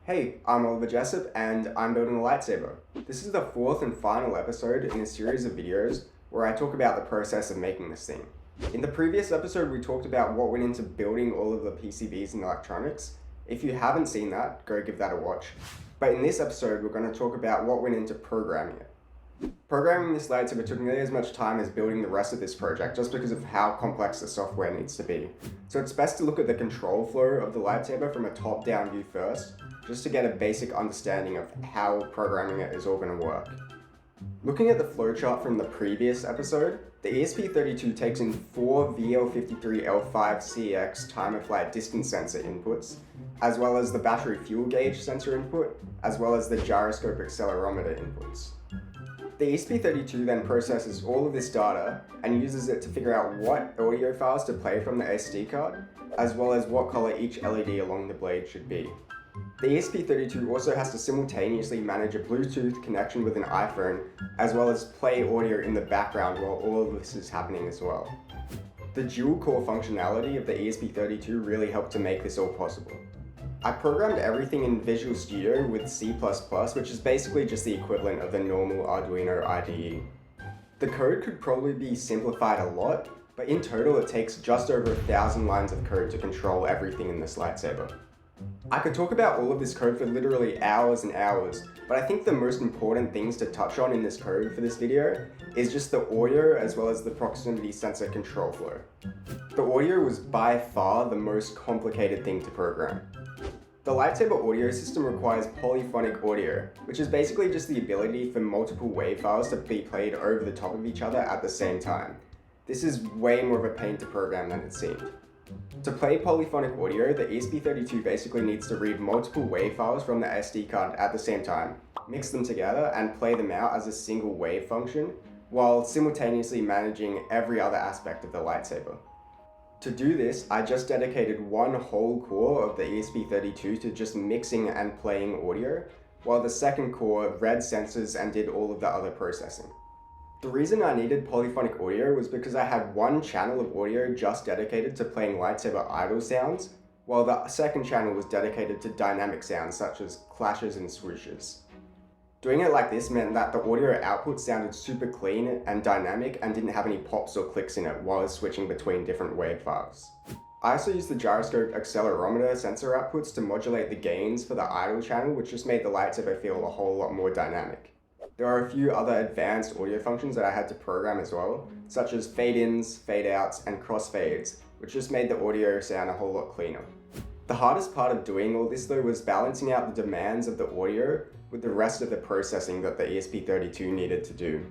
Hey, I'm Oliver Jessup and I'm building a lightsaber. This is the fourth and final episode in a series of videos where I talk about the process of making this thing. In the previous episode we talked about what went into building all of the PCBs and electronics. If you haven't seen that, go give that a watch. But in this episode we're going to talk about what went into programming it. Programming this lightsaber took nearly as much time as building the rest of this project just because of how complex the software needs to be. So it's best to look at the control flow of the lightsaber from a top-down view first, just to get a basic understanding of how programming it is all going to work. Looking at the flowchart from the previous episode, the ESP32 takes in 4 VL53L5CX time-of-flight distance sensor inputs, as well as the battery fuel gauge sensor input, as well as the gyroscope accelerometer inputs. The ESP32 then processes all of this data and uses it to figure out what audio files to play from the SD card, as well as what color each LED along the blade should be. The ESP32 also has to simultaneously manage a Bluetooth connection with an iPhone, as well as play audio in the background while all of this is happening as well. The dual-core functionality of the ESP32 really helped to make this all possible. I programmed everything in Visual Studio with C++, which is basically just the equivalent of the normal Arduino IDE. The code could probably be simplified a lot, but in total it takes just over 1,000 lines of code to control everything in this lightsaber. I could talk about all of this code for literally hours and hours, but I think the most important things to touch on in this code for this video is just the audio as well as the proximity sensor control flow. The audio was by far the most complicated thing to program. The lightsaber audio system requires polyphonic audio, which is basically just the ability for multiple wave files to be played over the top of each other at the same time. This is way more of a pain to program than it seemed. To play polyphonic audio, the ESP32 basically needs to read multiple wave files from the SD card at the same time, mix them together, and play them out as a single wave function, while simultaneously managing every other aspect of the lightsaber. To do this, I just dedicated one whole core of the ESP32 to just mixing and playing audio, while the second core read sensors and did all of the other processing. The reason I needed polyphonic audio was because I had one channel of audio just dedicated to playing lightsaber idle sounds, while the second channel was dedicated to dynamic sounds such as clashes and swooshes. Doing it like this meant that the audio output sounded super clean and dynamic and didn't have any pops or clicks in it while I was switching between different wave files. I also used the gyroscope accelerometer sensor outputs to modulate the gains for the idle channel, which just made the lightsaber feel a whole lot more dynamic. There are a few other advanced audio functions that I had to program as well, such as fade-ins, fade-outs, and crossfades, which just made the audio sound a whole lot cleaner. The hardest part of doing all this though was balancing out the demands of the audio with the rest of the processing that the ESP32 needed to do.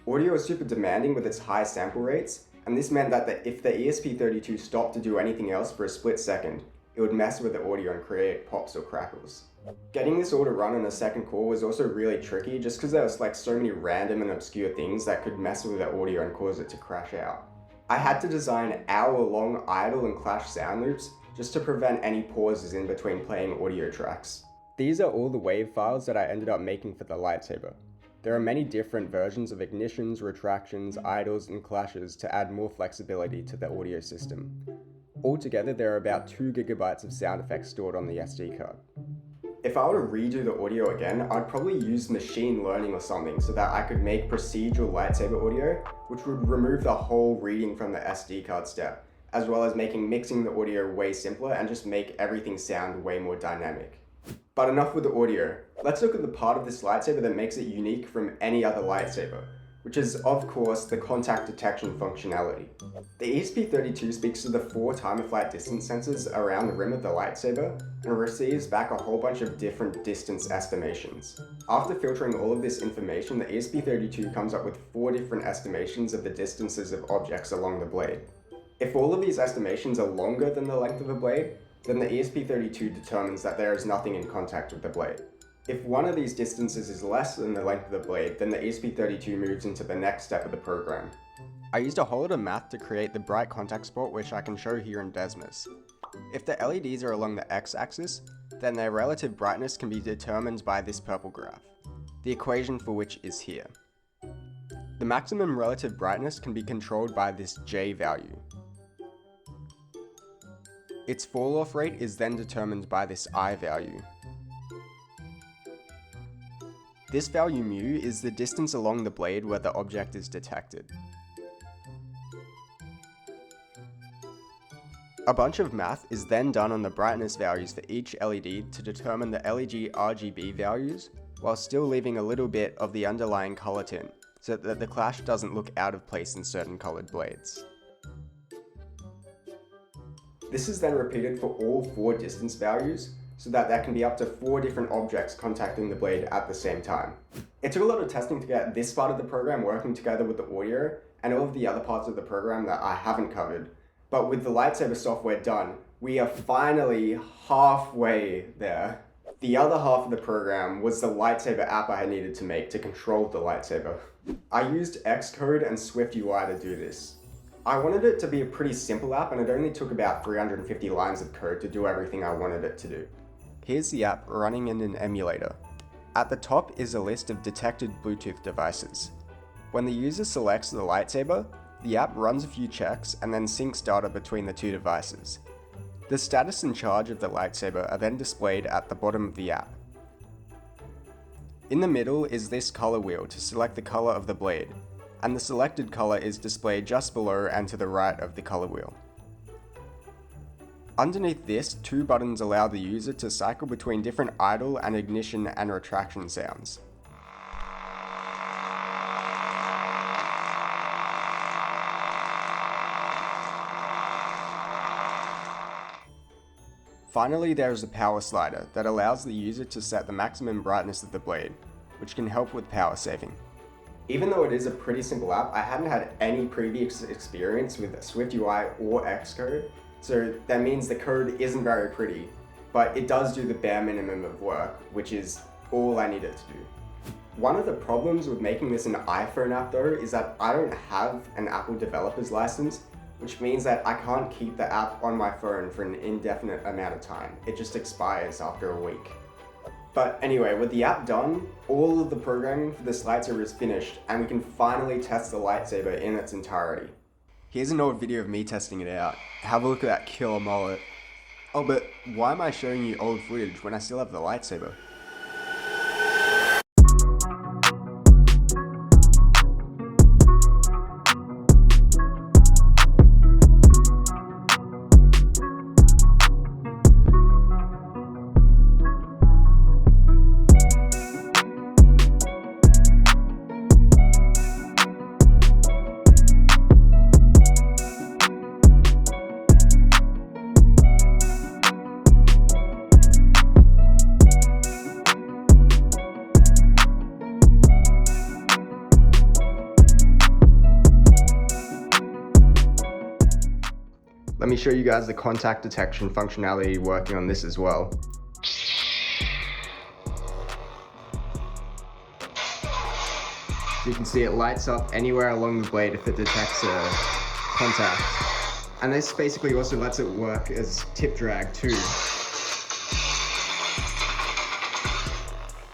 Audio is super demanding with its high sample rates, and this meant that if the ESP32 stopped to do anything else for a split second, it would mess with the audio and create pops or crackles. Getting this all to run in the second core was also really tricky just because there was so many random and obscure things that could mess with the audio and cause it to crash out. I had to design hour-long idle and clash sound loops just to prevent any pauses in between playing audio tracks. These are all the wave files that I ended up making for the lightsaber. There are many different versions of ignitions, retractions, idles, and clashes to add more flexibility to the audio system. Altogether, there are about 2 GB of sound effects stored on the SD card. If I were to redo the audio again, I'd probably use machine learning or something so that I could make procedural lightsaber audio, which would remove the whole reading from the SD card step, as well as making mixing the audio way simpler and just make everything sound way more dynamic. But enough with the audio. Let's look at the part of this lightsaber that makes it unique from any other lightsaber, which is of course the contact detection functionality. The ESP32 speaks to the 4 time-of-flight distance sensors around the rim of the lightsaber and receives back a whole bunch of different distance estimations. After filtering all of this information, the ESP32 comes up with 4 different estimations of the distances of objects along the blade. If all of these estimations are longer than the length of the blade, then the ESP32 determines that there is nothing in contact with the blade. If one of these distances is less than the length of the blade, then the ESP32 moves into the next step of the program. I used a whole lot of math to create the bright contact spot, which I can show here in Desmos. If the LEDs are along the x-axis, then their relative brightness can be determined by this purple graph, the equation for which is here. The maximum relative brightness can be controlled by this J value. Its fall-off rate is then determined by this I value. This value mu is the distance along the blade where the object is detected. A bunch of math is then done on the brightness values for each LED to determine the LED RGB values, while still leaving a little bit of the underlying color tint, so that the clash doesn't look out of place in certain colored blades. This is then repeated for all 4 distance values, so that there can be up to 4 different objects contacting the blade at the same time. It took a lot of testing to get this part of the program working together with the audio, and all of the other parts of the program that I haven't covered. But with the Lightsaber software done, we are finally halfway there. The other half of the program was the Lightsaber app I needed to make to control the lightsaber. I used Xcode and SwiftUI to do this. I wanted it to be a pretty simple app, and it only took about 350 lines of code to do everything I wanted it to do. Here's the app running in an emulator. At the top is a list of detected Bluetooth devices. When the user selects the lightsaber, the app runs a few checks and then syncs data between the 2 devices. The status and charge of the lightsaber are then displayed at the bottom of the app. In the middle is this color wheel to select the color of the blade, and the selected color is displayed just below and to the right of the color wheel. Underneath this, 2 buttons allow the user to cycle between different idle and ignition and retraction sounds. Finally, there is a power slider that allows the user to set the maximum brightness of the blade, which can help with power saving. Even though it is a pretty simple app, I hadn't had any previous experience with SwiftUI or Xcode, so that means the code isn't very pretty, but it does do the bare minimum of work, which is all I needed to do. One of the problems with making this an iPhone app though is that I don't have an Apple developer's license, which means that I can't keep the app on my phone for an indefinite amount of time. It just expires after a week. But anyway, with the app done, all of the programming for this lightsaber is finished, and we can finally test the lightsaber in its entirety. Here's an old video of me testing it out. Have a look at that killer mullet. Oh, but why am I showing you old footage when I still have the lightsaber? Let me show you guys the contact detection functionality working on this as well. You can see it lights up anywhere along the blade if it detects a contact. And this basically also lets it work as tip drag too.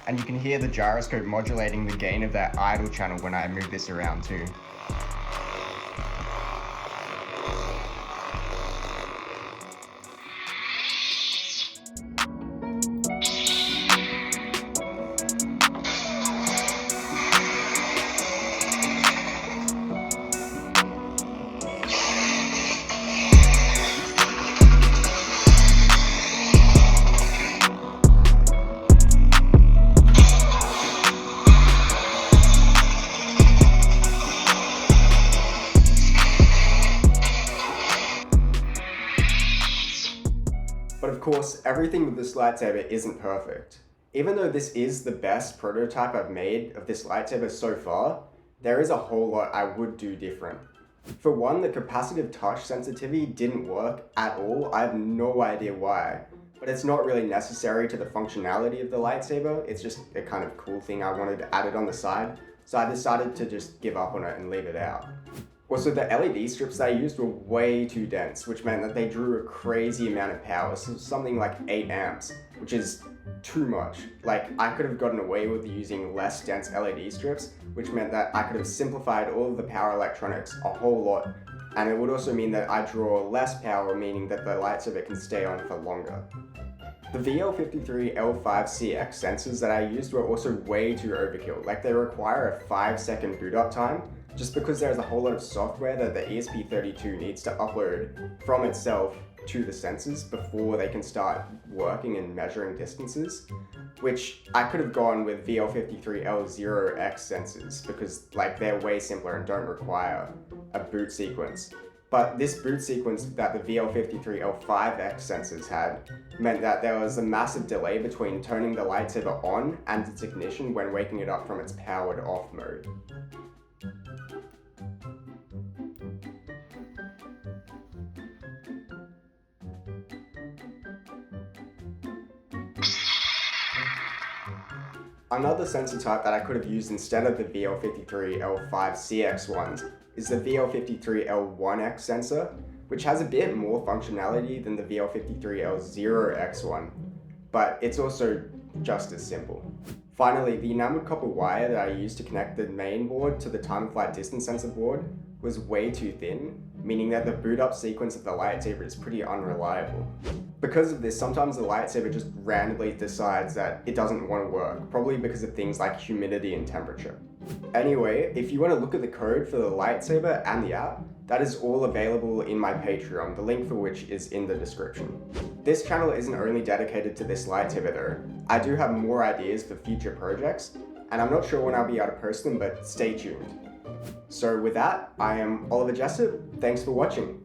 And you can hear the gyroscope modulating the gain of that idle channel when I move this around too. But of course, everything with this lightsaber isn't perfect. Even though this is the best prototype I've made of this lightsaber so far, there is a whole lot I would do different. For one, the capacitive touch sensitivity didn't work at all. I have no idea why, but it's not really necessary to the functionality of the lightsaber. It's just a kind of cool thing I wanted added on the side, so I decided to just give up on it and leave it out. Also, the LED strips they used were way too dense, which meant that they drew a crazy amount of power, so something like 8 amps, which is too much. Like, I could have gotten away with using less dense LED strips, which meant that I could have simplified all of the power electronics a whole lot, and it would also mean that I draw less power, meaning that the lightsaber can stay on for longer. The VL53L5CX sensors that I used were also way too overkill. Like, they require a 5-second boot up time just because there's a whole lot of software that the ESP32 needs to upload from itself to the sensors before they can start working and measuring distances, which I could have gone with VL53L0X sensors because they're way simpler and don't require a boot sequence. But this boot sequence that the VL53L5X sensors had meant that there was a massive delay between turning the lightsaber on and its ignition when waking it up from its powered off mode. Another sensor type that I could have used instead of the VL53L5CX ones is the VL53L1X sensor, which has a bit more functionality than the VL53L0X one, but it's also just as simple. Finally, the enameled copper wire that I used to connect the main board to the time of flight distance sensor board was way too thin, meaning that the boot up sequence of the lightsaber is pretty unreliable. Because of this, sometimes the lightsaber just randomly decides that it doesn't want to work, probably because of things like humidity and temperature. Anyway, if you want to look at the code for the lightsaber and the app, that is all available in my Patreon, the link for which is in the description. This channel isn't only dedicated to this lightsaber though. I do have more ideas for future projects, and I'm not sure when I'll be able to post them, but stay tuned. So with that, I am Oliver Jessup. Thanks for watching.